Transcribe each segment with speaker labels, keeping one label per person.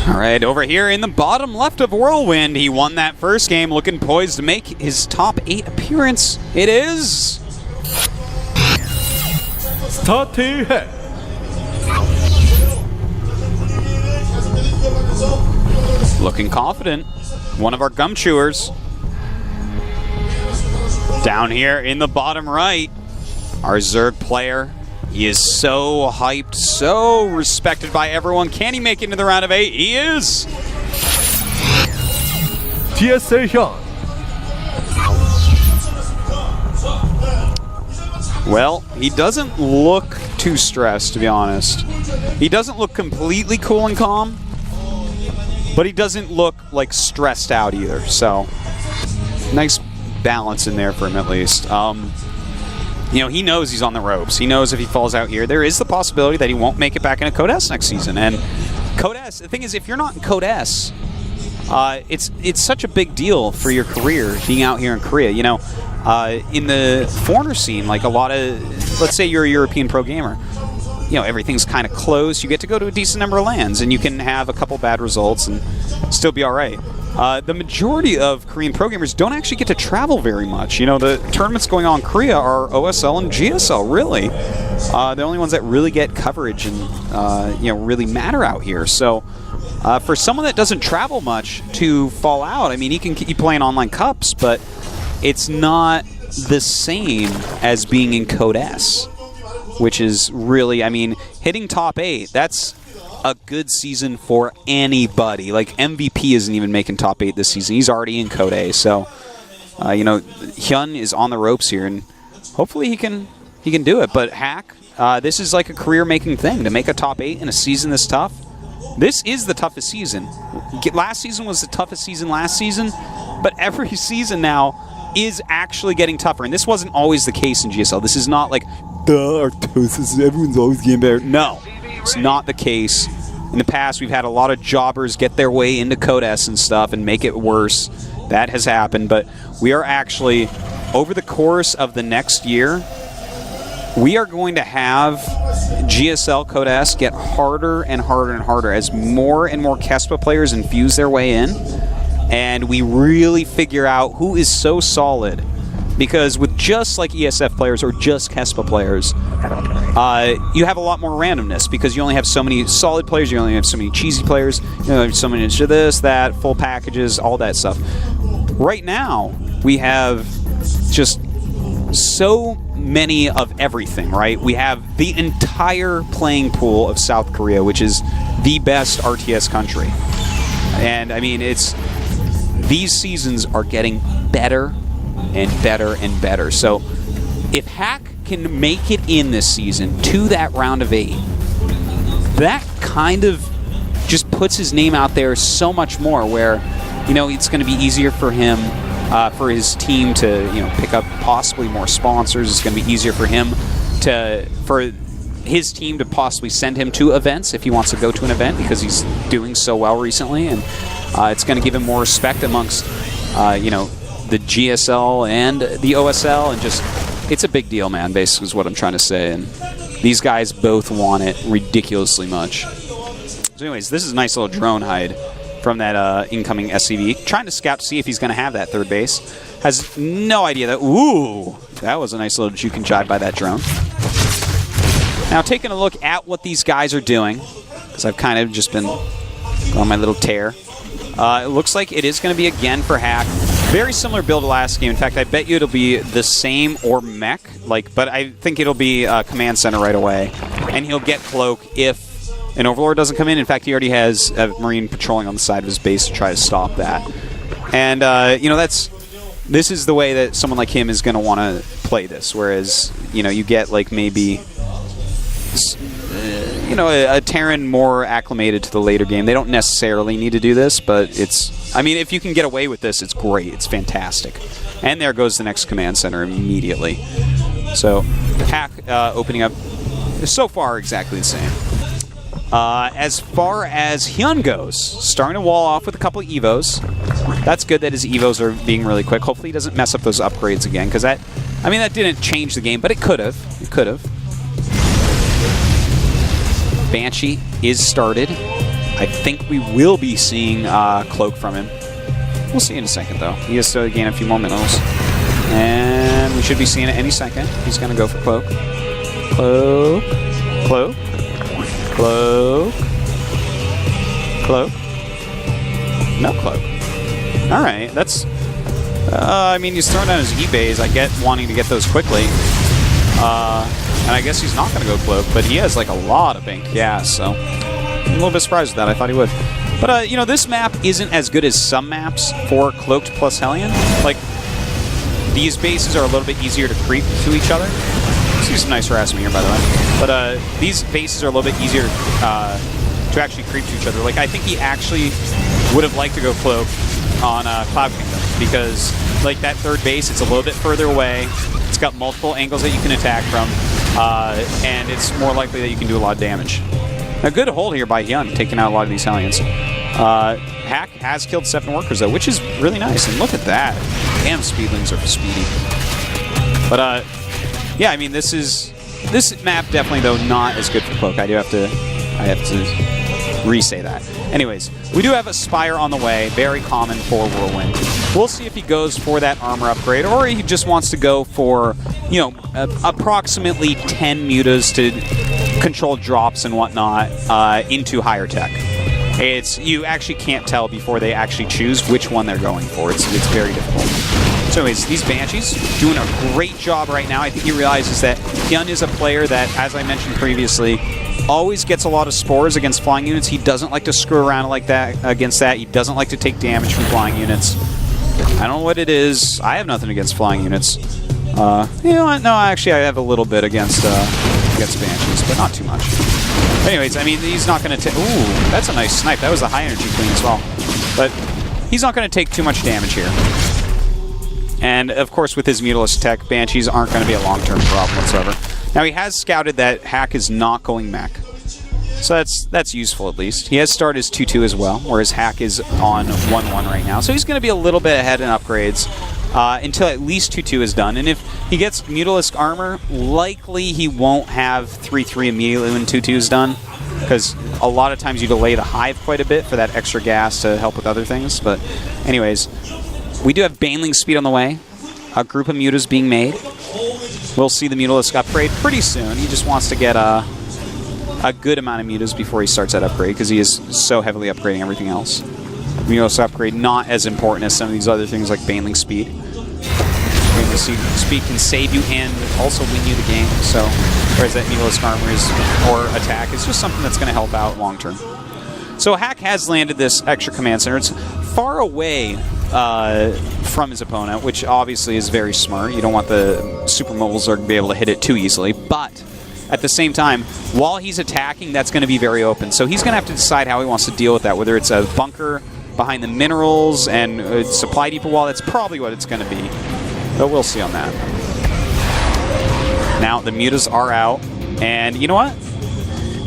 Speaker 1: All right, over here in the bottom left of Whirlwind, he won that first game, looking poised to make his top 8 appearance. It is...
Speaker 2: Starting.
Speaker 1: Looking confident. One of our gum chewers. Down here in the bottom right, our Zerg player. He is so hyped, so respected by everyone. Can he make it into the round of 8? He is!
Speaker 2: GSL HyuN.
Speaker 1: Well, he doesn't look too stressed, to be honest. He doesn't look completely cool and calm, but he doesn't look like stressed out either. So, nice balance in there for him at least. You know, he knows he's on the ropes. He knows if he falls out here, there is the possibility that he won't make it back into Code S next season. And Code S, the thing is, if you're not in Code S, it's such a big deal for your career being out here in Korea. You know, in the foreigner scene, like a lot of, let's say you're a European pro gamer, you know, everything's kind of close. You get to go to a decent number of lands, and you can have a couple bad results and still be all right. The majority of Korean pro gamers don't actually get to travel very much. You know, the tournaments going on in Korea are OSL and GSL, really. The only ones that really get coverage and, you know, really matter out here. So, for someone that doesn't travel much to fall out, I mean, he can keep playing online cups, but it's not the same as being in Code S, which is really, I mean, hitting top 8, that's a good season for anybody. Like, MVP isn't even making top 8 this season. He's already in Code A. So, you know, HyuN is on the ropes here, and hopefully he can do it. But Hack, this is like a career-making thing. To make a top 8 in a season this tough, this is the toughest season. Last season was the toughest season last season, but every season now is actually getting tougher. And this wasn't always the case in GSL. This is not like, everyone's always getting better. No. It's not the case. In the past, we've had a lot of jobbers get their way into Code S and stuff and make it worse. That has happened, but we are actually, over the course of the next year, we are going to have GSL Code S get harder and harder and harder as more and more Kespa players infuse their way in, and we really figure out who is so solid. Because with just like ESF players or just Kespa players, you have a lot more randomness because you only have so many solid players, you only have so many cheesy players, you know, so many into this, that, full packages, all that stuff. Right now, we have just so many of everything, right? We have the entire playing pool of South Korea, which is the best RTS country. And, I mean, these seasons are getting better and better and better. So if Hack can make it in this season to that round of 8, that kind of just puts his name out there so much more where, you know, it's going to be easier for him, for his team to, you know, pick up possibly more sponsors. It's going to be easier for him for his team to possibly send him to events if he wants to go to an event because he's doing so well recently, and it's going to give him more respect amongst, you know, the GSL and the OSL, and just, it's a big deal, man, basically is what I'm trying to say, and these guys both want it ridiculously much. So anyways, this is a nice little drone hide from that incoming SCV, trying to scout to see if he's going to have that third base. Has no idea that, ooh, that was a nice little juke and jive by that drone. Now taking a look at what these guys are doing, because I've kind of just been on my little tear. It looks like it is going to be again for Hack. Very similar build to last game. In fact, I bet you it'll be the same or mech, but I think it'll be Command Center right away. And he'll get Cloak if an Overlord doesn't come in. In fact, he already has a Marine patrolling on the side of his base to try to stop that. And, you know, this is the way that someone like him is going to want to play this. Whereas, you know, you get like maybe, you know, a Terran more acclimated to the later game. They don't necessarily need to do this, but it's, I mean, if you can get away with this, it's great. It's fantastic. And there goes the next command center immediately. So, Hack opening up so far exactly the same. As far as HyuN goes, starting to wall off with a couple of Evos. That's good that his Evos are being really quick. Hopefully he doesn't mess up those upgrades again, because that, I mean, that didn't change the game, but it could have. It could have. Banshee is started. I think we will be seeing Cloak from him. We'll see in a second, though. He has to gain a few more minerals. And we should be seeing it any second. He's going to go for Cloak. Cloak. Cloak. Cloak. Cloak. No Cloak. Alright, that's... I mean, he's throwing down his E-Bays. I get wanting to get those quickly. And I guess he's not going to go Cloak, but he has, like, a lot of banked gas, so... I'm a little bit surprised with that. I thought he would. But, you know, this map isn't as good as some maps for Cloaked plus HyuN. Like, these bases are a little bit easier to creep to each other. See some nice harassment here, by the way. But these bases are a little bit easier to actually creep to each other. Like, I think he actually would have liked to go Cloak on Cloud Kingdom because, like, that third base, it's a little bit further away. It's got multiple angles that you can attack from, and it's more likely that you can do a lot of damage. A good hold here by HyuN, taking out a lot of these HyuNs. Hack has killed 7 workers, though, which is really nice. And look at that. Damn, Speedlings are speedy. But, yeah, I mean, this map definitely, though, not as good for Cloak. I have to re-say that. Anyways, we do have a Spire on the way, very common for Whirlwind. We'll see if he goes for that armor upgrade, or he just wants to go for, you know, approximately 10 mutas to control drops and whatnot into higher tech. You actually can't tell before they actually choose which one they're going for. It's very difficult. So anyways, these Banshees doing a great job right now. I think he realizes that HyuN is a player that, as I mentioned previously, always gets a lot of spores against flying units. He doesn't like to screw around like that against that. He doesn't like to take damage from flying units. I don't know what it is. I have nothing against flying units. You know what? No, actually, I have a little bit against Banshees, but not too much. Anyways, I mean, he's not going to take... Ooh, that's a nice snipe. That was a high energy clean as well. But he's not going to take too much damage here. And, of course, with his Mutalisk tech, Banshees aren't going to be a long-term problem whatsoever. Now, he has scouted that Hack is not going mech. So that's useful, at least. He has started his 2-2 as well, whereas Hack is on 1-1 right now. So he's going to be a little bit ahead in upgrades until at least 2-2 is done. And if he gets Mutalisk armor, likely he won't have 3-3 immediately when 2-2 is done, because a lot of times you delay the Hive quite a bit for that extra gas to help with other things. But anyways, we do have Baneling speed on the way. A group of mutas being made. We'll see the Mutalisk upgrade pretty soon. He just wants to get a good amount of mutas before he starts that upgrade, because he is so heavily upgrading everything else. Mutalisk upgrade not as important as some of these other things like Baneling speed. Baneling speed can save you and also win you the game. So, whereas that Mutalisk armor or attack is just something that's going to help out long term. So Hack has landed this extra command center. It's far away from his opponent, which obviously is very smart. You don't want the super mobiles to be able to hit it too easily, but at the same time, while he's attacking, that's going to be very open. So he's going to have to decide how he wants to deal with that, whether it's a bunker behind the minerals and a supply depot wall. That's probably what it's going to be, but we'll see on that. Now, the mutas are out, and you know what?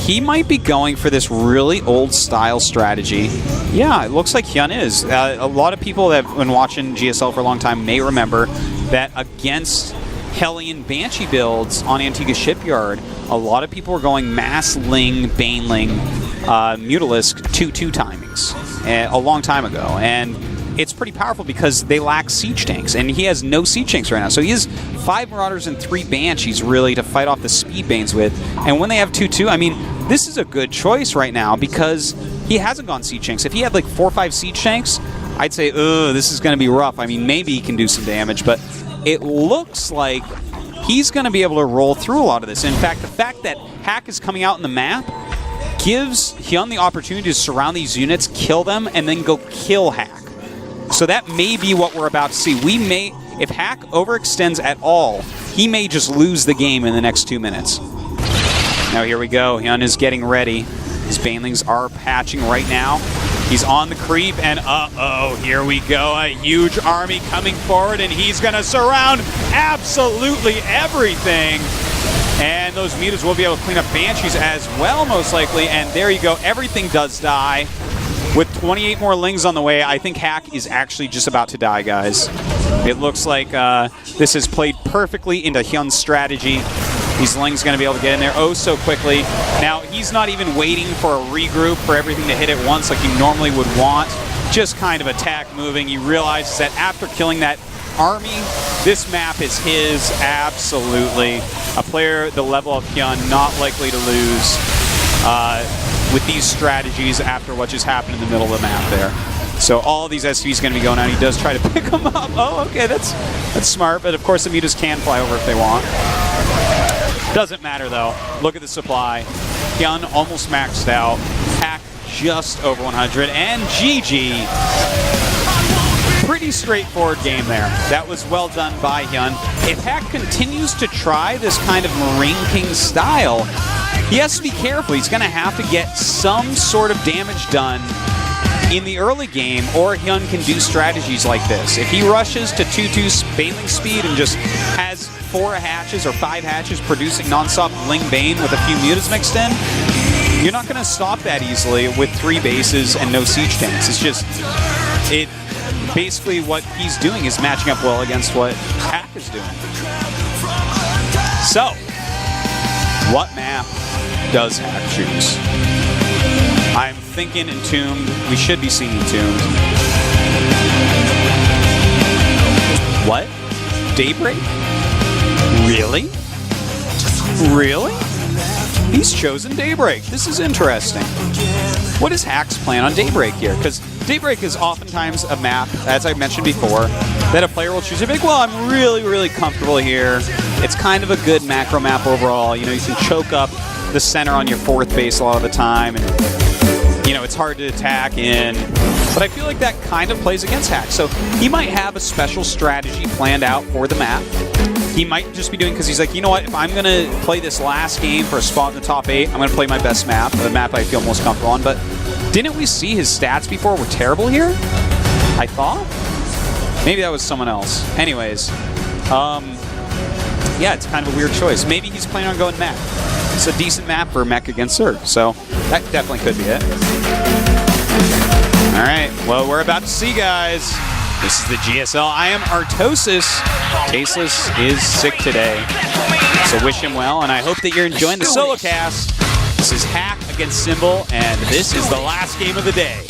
Speaker 1: He might be going for this really old-style strategy. Yeah, it looks like HyuN is. A lot of people that have been watching GSL for a long time may remember that against Hellion Banshee builds on Antigua Shipyard, a lot of people were going Mass Ling, Baneling, Mutalisk 2-2 timings a long time ago. And it's pretty powerful because they lack siege tanks, and he has no siege tanks right now. So he has 5 Marauders and 3 Banshees, really, to fight off the Speed Banes with. And when they have 2-2, I mean, this is a good choice right now because he hasn't gone siege tanks. If he had like 4 or 5 siege tanks, I'd say, oh, this is going to be rough. I mean, maybe he can do some damage, but it looks like he's going to be able to roll through a lot of this. In fact, the fact that Hack is coming out in the map gives HyuN the opportunity to surround these units, kill them, and then go kill Hack. So that may be what we're about to see. We may, if Hack overextends at all, he may just lose the game in the next 2 minutes. Now here we go. HyuN is getting ready. His Banelings are patching right now. He's on the creep, and uh-oh, here we go. A huge army coming forward, and he's going to surround absolutely everything. And those mutas will be able to clean up Banshees as well, most likely. And there you go. Everything does die. With 28 more Lings on the way, I think Hack is actually just about to die, guys. It looks like this has played perfectly into HyuN's strategy. He's Ling's going to be able to get in there oh so quickly. Now, he's not even waiting for a regroup for everything to hit at once like he normally would want. Just kind of attack moving. He realizes that after killing that army, this map is his, absolutely. A player the level of HyuN not likely to lose with these strategies after what just happened in the middle of the map there. So all these SVs going to be going out. He does try to pick them up. Oh, okay, that's smart. But of course, the mutas can fly over if they want. Doesn't matter though. Look at the supply. HyuN almost maxed out. Hack just over 100, and GG. Pretty straightforward game there. That was well done by HyuN. If Hack continues to try this kind of Marine King style, he has to be careful. He's going to have to get some sort of damage done in the early game, or HyuN can do strategies like this. If he rushes to 2-2 Baneling speed and just has 4 hatches or 5 hatches producing non-stop Ling Bane with a few mutas mixed in, you're not going to stop that easily with 3 bases and no siege tanks. It's just, basically what he's doing is matching up well against what Hack is doing. So, what map does Hack choose? I'm thinking Entombed. We should be seeing Entombed. What? Daybreak? Really? Really? He's chosen Daybreak. This is interesting. What is Hack's plan on Daybreak here? Because Daybreak is oftentimes a map, as I mentioned before, that a player will choose. You're like, well, I'm really, really comfortable here. It's kind of a good macro map overall. You know, you can choke up the center on your 4th base a lot of the time, and you know, it's hard to attack in. But I feel like that kind of plays against Hack. So he might have a special strategy planned out for the map. He might just be doing, because he's like, you know what, if I'm going to play this last game for a spot in the top 8, I'm going to play my best map, the map I feel most comfortable on. But didn't we see his stats before were terrible here? I thought? Maybe that was someone else. Anyways, yeah, it's kind of a weird choice. Maybe he's planning on going mech. It's a decent map for mech against Zerg, so that definitely could be it. All right, well, we're about to see, guys. This is the GSL. I am Artosis. Tasteless is sick today, so wish him well, and I hope that you're enjoying the solo cast. This is Hack against Symbol, and this is the last game of the day.